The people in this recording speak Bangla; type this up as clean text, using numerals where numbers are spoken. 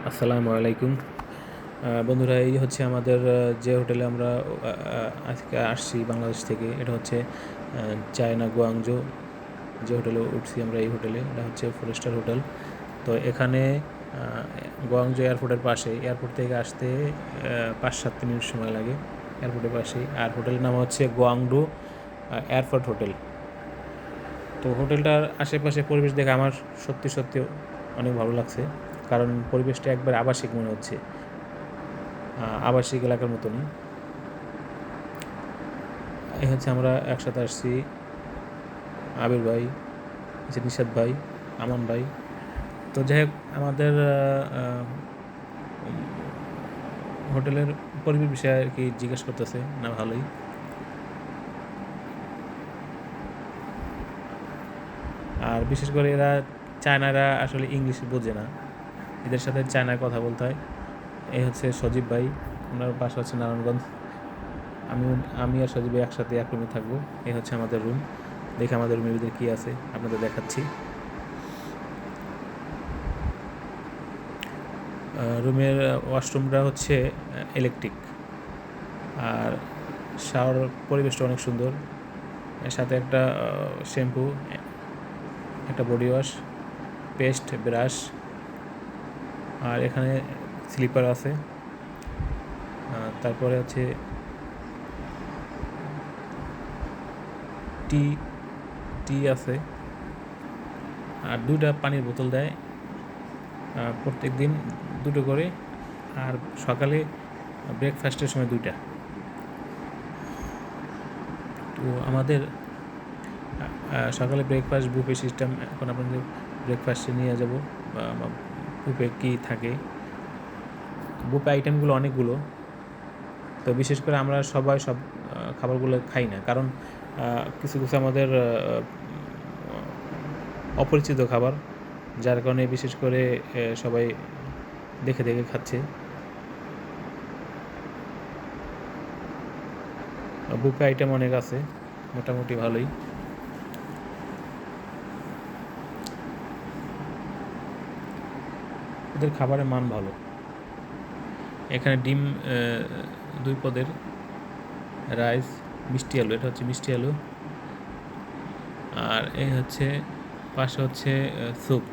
আসসালামু আলাইকুম। বন্ধুরা, এই হচ্ছে আমাদের যে হোটেলে আমরা আজকে আসছি বাংলাদেশ থেকে। এটা হচ্ছে চায়না গুয়াংজো। যে হোটেলে উঠছি আমরা, এই হোটেলে, এটা হচ্ছে 4 স্টার হোটেল। তো এখানে গুয়াংজো এয়ারপোর্টের পাশে, এয়ারপোর্ট থেকে আসতে 5-7 মিনিট সময় লাগে এয়ারপোর্টের পাশেই। আর হোটেলের নাম হচ্ছে গুয়াংডো এয়ারপোর্ট হোটেল। তো হোটেলটার আশেপাশে পরিবেশ দেখে আমার সত্যি সত্যি অনেক ভালো লাগছে, কারণ পরিবেশটা একবার আবাসিক মনে হচ্ছে, আবাসিক এলাকার মতনই। এই হচ্ছে আমরা একসাথে আসছি, আবির ভাই, হচ্ছে নিশাদ ভাই, আমান ভাই। তো যাই হোক, আমাদের হোটেলের পরিবেশ বিষয়ে আর কি জিজ্ঞেস করতেছে না, ভালোই। আর বিশেষ করে এরা চায়নারা আসলে ইংলিশ বোঝে না, এদের সাথে চায়নায় কথা বলতে হয়। এই হচ্ছে সজীব ভাই, ওনার বাসা হচ্ছে নারায়ণগঞ্জ। আমি আমি আর সজীব ভাই একসাথে এক রুমে থাকবো। এই হচ্ছে আমাদের রুম। দেখে আমাদের রুমের ভিতরে কী আছে আপনাদের দেখাচ্ছি। রুমের ওয়াশরুমটা হচ্ছে ইলেকট্রিক, আর শাওয়ার পরিবেশটা অনেক সুন্দর। এর সাথে একটা শ্যাম্পু, একটা বডি ওয়াশ, পেস্ট, ব্রাশ, আর এখানে স্লিপার আছে। তারপরে হচ্ছে টি টি আছে, আর 2টা পানির বোতল দেয় প্রত্যেক দিন, 2টো করে। আর সকালে ব্রেকফাস্টের সময় 2টা। তো আমাদের সকালে ব্রেকফাস্ট বুফে সিস্টেম। এখন আপনাদের ব্রেকফাস্টে নিয়ে যাব, বুফে কী থাকে। বুফে আইটেমগুলো অনেকগুলো। তো বিশেষ করে আমরা সবাই সব খাবারগুলো খাই না, কারণ কিছু কিছু আমাদের অপরিচিত খাবার, যার কারণে বিশেষ করে সবাই দেখে দেখে খাচ্ছে। বুফে আইটেম অনেক আছে, মোটামুটি ভালোই। ওদের খাবারের মান ভালো। এখানে ডিম 2 পদের, রাইস, মিষ্টি আলু, এটা হচ্ছে মিষ্টি আলু, আর এই হচ্ছে পাশে হচ্ছে স্যুপ।